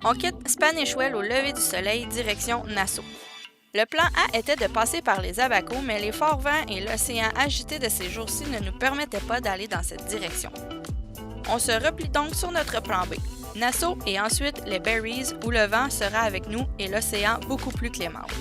On quitte Spanish Well au lever du soleil, direction Nassau. Le plan A était de passer par les Abacos, mais les forts vents et l'océan agité de ces jours-ci ne nous permettaient pas d'aller dans cette direction. On se replie donc sur notre plan B, Nassau et ensuite les Berries, où le vent sera avec nous et l'océan beaucoup plus clémente.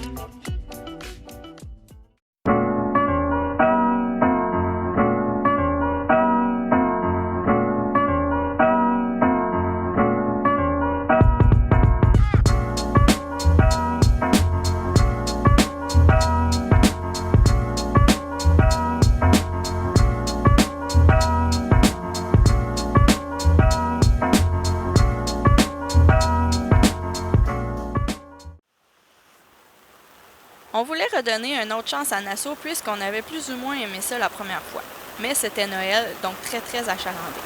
On voulait redonner une autre chance à Nassau puisqu'on avait plus ou moins aimé ça la première fois. Mais c'était Noël, donc très achalandé.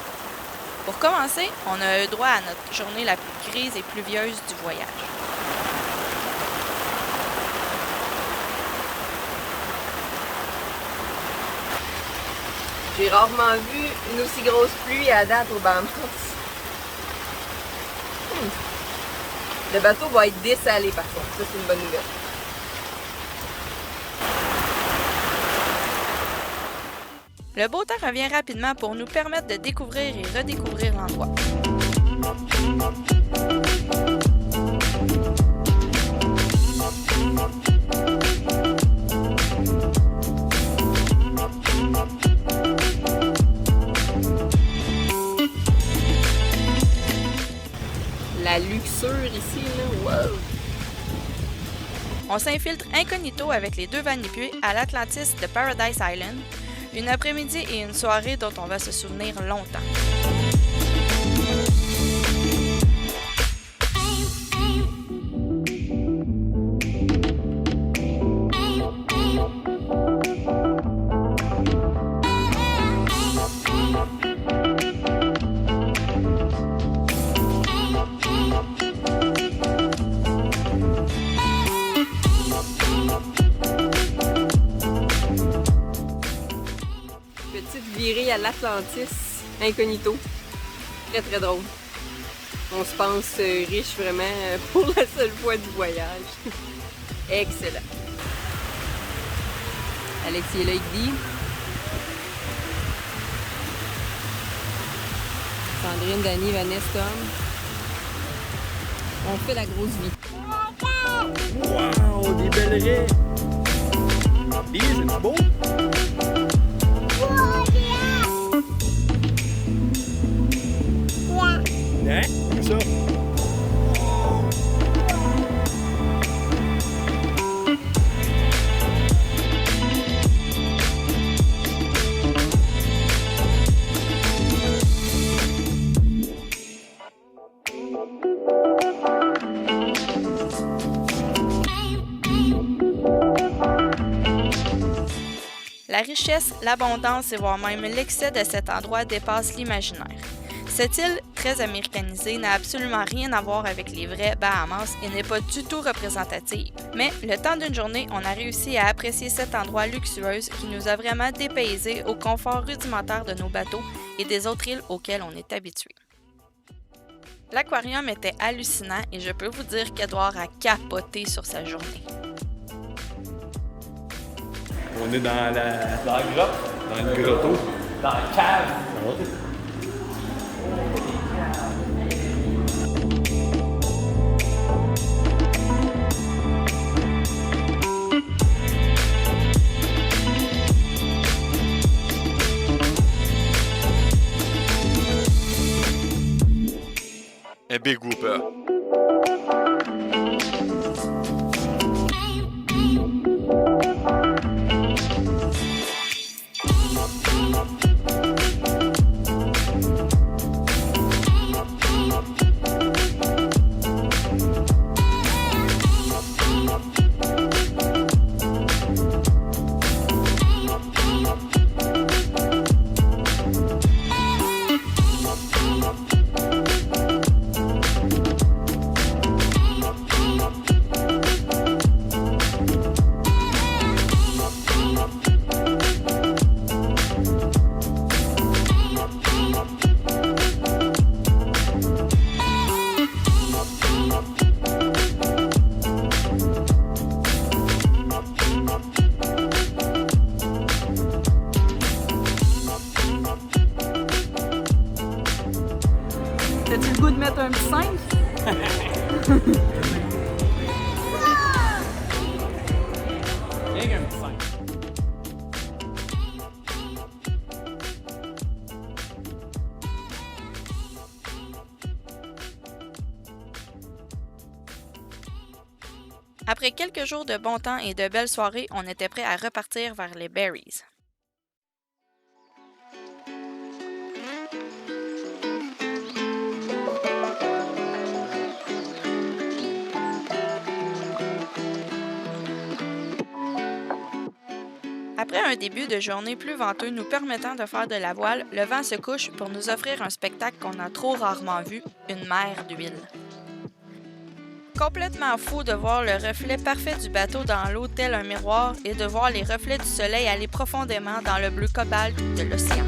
Pour commencer, on a eu droit à notre journée la plus grise et pluvieuse du voyage. J'ai rarement vu une aussi grosse pluie à date au Bahamas. Le bateau va être dessalé par contre, ça c'est une bonne nouvelle. Le beau temps revient rapidement pour nous permettre de découvrir et redécouvrir l'endroit. La luxure ici, là, wow! On s'infiltre incognito avec les deux vanipieux à l'Atlantis de Paradise Island, une après-midi et une soirée dont on va se souvenir longtemps. Virée à l'Atlantis, incognito. Très drôle. On se pense riche vraiment pour la seule fois du voyage. Excellent. Alexis est là, il dit. Sandrine, Dani, Vanessa, Tom. On fait la grosse vie. Wow, des belles raies! Dis, c'est beau? Hein? C'est ça? La richesse, l'abondance et voire même l'excès de cet endroit dépasse l'imaginaire. Cette île, très américanisée, n'a absolument rien à voir avec les vrais Bahamas et n'est pas du tout représentative. Mais le temps d'une journée, on a réussi à apprécier cet endroit luxueux qui nous a vraiment dépaysés au confort rudimentaire de nos bateaux et des autres îles auxquelles on est habitué. L'aquarium était hallucinant et je peux vous dire qu'Edouard a capoté sur sa journée. On est dans la grotte, dans le grotto. dans la cave. A big whooper. goût de mettre un petit 5? Rien qu'un petit 5. Après quelques jours de bon temps et de belles soirées, on était prêt à repartir vers les Berries. Après un début de journée plus venteux nous permettant de faire de la voile, le vent se couche pour nous offrir un spectacle qu'on a trop rarement vu, une mer d'huile. Complètement fou de voir le reflet parfait du bateau dans l'eau tel un miroir et de voir les reflets du soleil aller profondément dans le bleu cobalt de l'océan.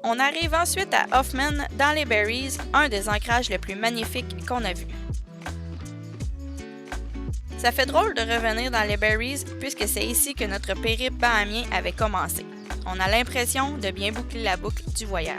On arrive ensuite à Hoffman, dans les Berries, un des ancrages les plus magnifiques qu'on a vus. Ça fait drôle de revenir dans les Berries puisque c'est ici que notre périple bahamien avait commencé. On a l'impression de bien boucler la boucle du voyage.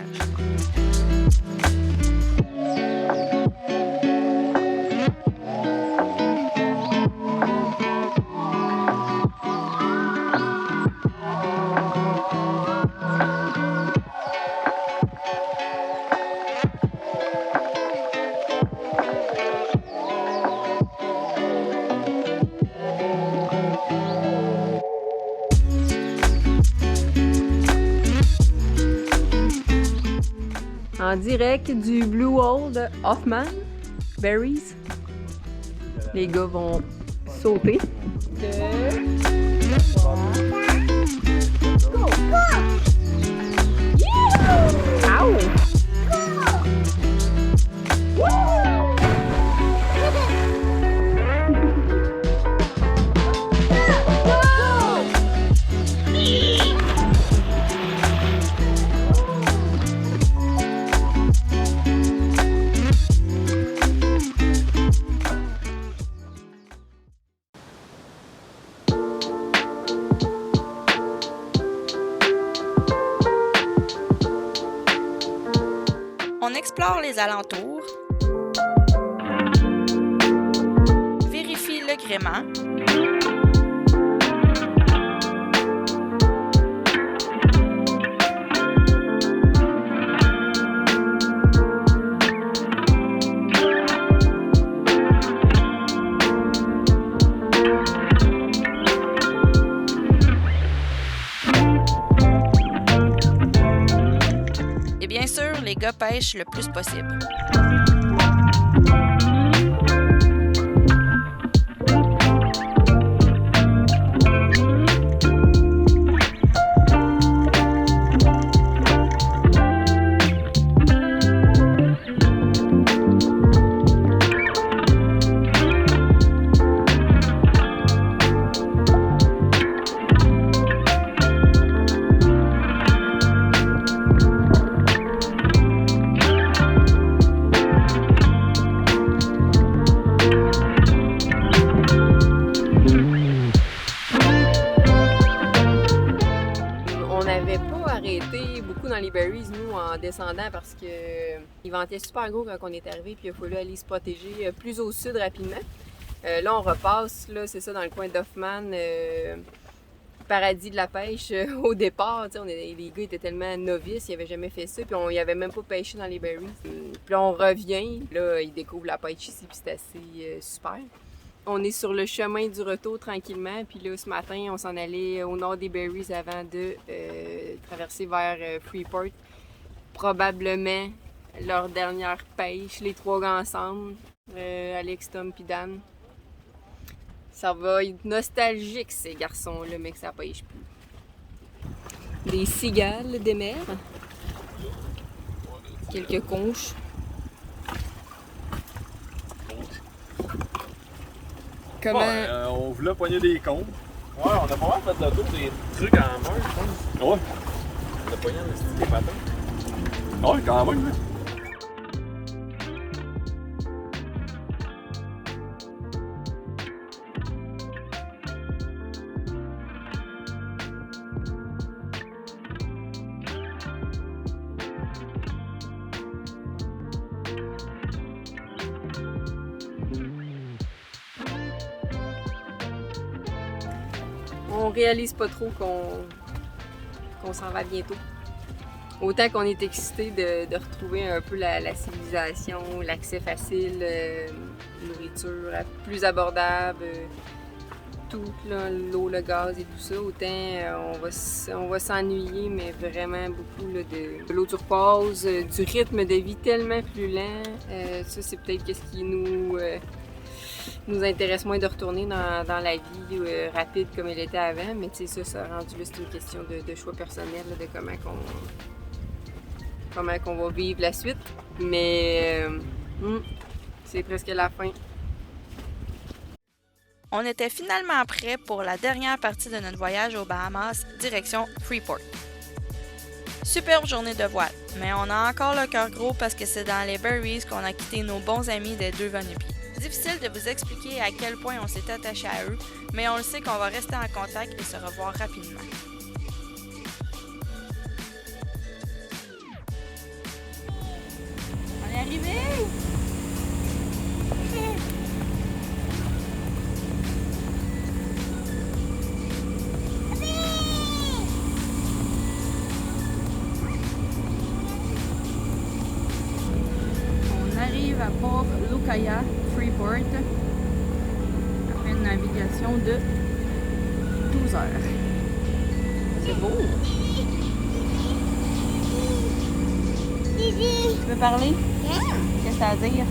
En direct du Blue Hole de Hoffman, Berries. Les gars vont sauter. Ow! On explore les alentours, vérifie le gréement, et bien sûr, les gars pêchent le plus possible. Dans les Berries, nous, en descendant, parce qu'il ventait super gros quand on est arrivé, puis il a fallu aller se protéger plus au sud rapidement. Là, on repasse, là, c'est ça, dans le coin d'Hoffman, paradis de la pêche. Au départ, les gars étaient tellement novices, ils n'avaient jamais fait ça, puis ils n'avaient même pas pêché dans les Berries. Puis là, on revient, là, ils découvrent la pêche ici, puis c'est assez super. On est sur le chemin du retour tranquillement, puis là, ce matin, on s'en allait au nord des Berries avant de traverser vers Freeport. Probablement leur dernière pêche, les trois gars ensemble, Alex, Tom puis Dan. Ça va être nostalgique, ces garçons-là, mais que ça pêche plus. Des cigales des mers. Quelques conches. Comment... Ouais, on voulait poigner des comptes. Ouais, on a pas mal fait le tour des trucs en main, je pense. Ouais. T'as pas rien de style patins? Ouais, quand même. On réalise pas trop qu'on s'en va bientôt. Autant qu'on est excité de retrouver un peu la civilisation, l'accès facile, nourriture plus abordable, tout, l'eau, le gaz et tout ça, autant on va s'ennuyer, mais vraiment beaucoup là, de l'eau turquoise, du rythme de vie tellement plus lent. Ça, c'est peut-être ce qui nous intéresse moins de retourner dans la vie rapide comme elle était avant, mais tu sais, ça rendu là, c'est une question de choix personnel, là, de comment qu'on va vivre la suite. Mais c'est presque la fin. On était finalement prêts pour la dernière partie de notre voyage aux Bahamas, direction Freeport. Superbe journée de voile, mais on a encore le cœur gros parce que c'est dans les Berries qu'on a quitté nos bons amis des deux Vanupiés. Difficile de vous expliquer à quel point on s'est attaché à eux, mais on le sait qu'on va rester en contact et se revoir rapidement. On est arrivé! On arrive à Port Lukaya, Freeport, après une navigation de 12 heures. C'est beau! Tu veux parler? Qu'est-ce que t'as à dire?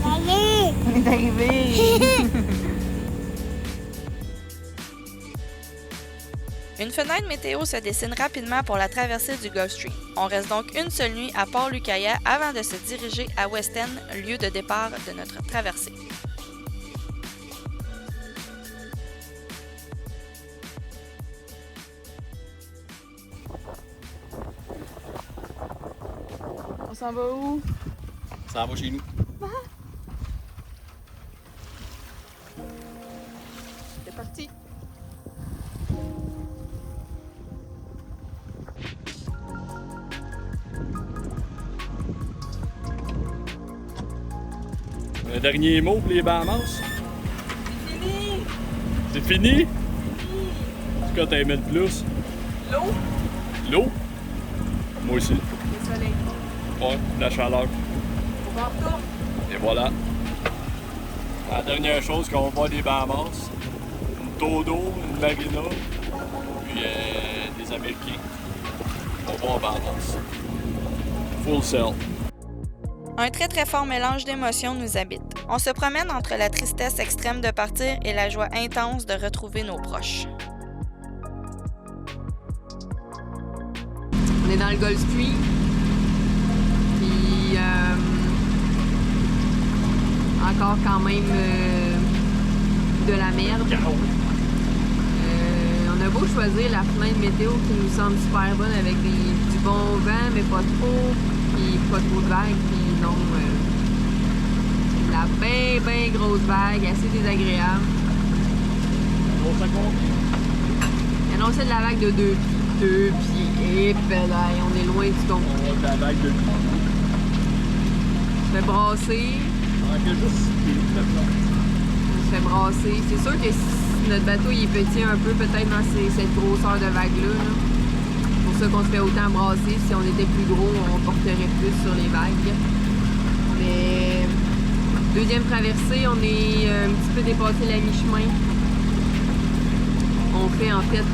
On est arrivé! Une fenêtre météo se dessine rapidement pour la traversée du Gulf Stream. On reste donc une seule nuit à Port Lukaya avant de se diriger à West End, lieu de départ de notre traversée. On s'en va où? Ça va chez nous. C'est parti! Un dernier mot pour les Bahamas? C'est fini! C'est fini? C'est quoi t'as aimé le plus? L'eau, L'eau? Moi aussi. le soleil. Ouais, la chaleur. On va en retour. Et voilà. La dernière chose qu'on va voir des Bahamas, une Todo, une Marina, puis des Américains. On va aux Bahamas. Full sell. Un très très fort mélange d'émotions nous habite. On se promène entre la tristesse extrême de partir et la joie intense de retrouver nos proches. On est dans le Gulf Stream. Puis encore quand même de la merde. On a beau choisir la fenêtre météo qui nous semble super bonne avec du bon vent, mais pas trop, puis pas trop de vagues, puis non, la bien grosse vague, assez désagréable. Il annonçait de la vague de 2 pieds, et pédale, on est loin du ton. On va de la vague de On se fait brasser. On se fait brasser. C'est sûr que si notre bateau il est petit un peu, peut-être dans cette grosseur de vague-là. C'est pour ça qu'on se fait autant brasser. Si on était plus gros, on porterait plus sur les vagues. Mais deuxième traversée, on est un petit peu dépassé la mi-chemin. On fait en fait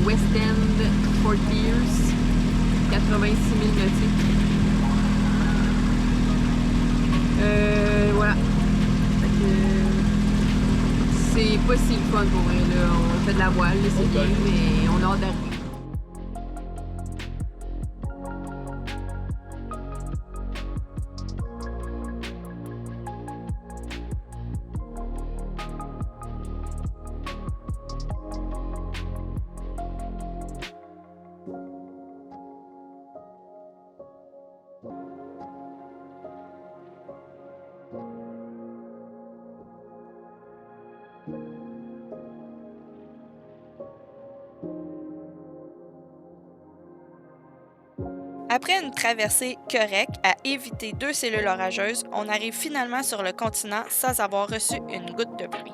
West End, Fort Pierce, 86 000 nautiques. Voilà. C'est pas si le fun pour vrai, là. On fait de la voile, là, c'est bien, mais on a hâte d'arriver. Après une traversée correcte à éviter 2 cellules orageuses, on arrive finalement sur le continent sans avoir reçu une goutte de pluie.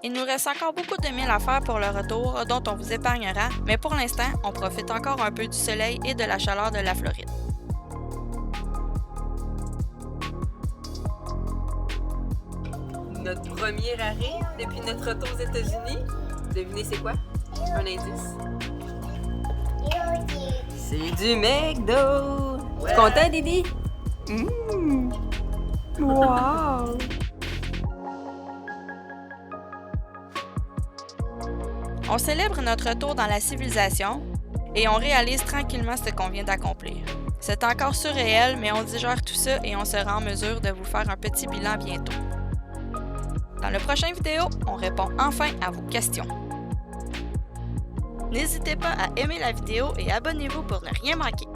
Il nous reste encore beaucoup de milles à faire pour le retour, dont on vous épargnera, mais pour l'instant, on profite encore un peu du soleil et de la chaleur de la Floride. Notre premier arrêt depuis notre retour aux États-Unis. Devinez c'est quoi? Un indice? C'est du McDo! Tu es content, Didi? Wow! On célèbre notre retour dans la civilisation et on réalise tranquillement ce qu'on vient d'accomplir. C'est encore surréel, mais on digère tout ça et on sera en mesure de vous faire un petit bilan bientôt. Dans la prochaine vidéo, on répond enfin à vos questions. N'hésitez pas à aimer la vidéo et abonnez-vous pour ne rien manquer.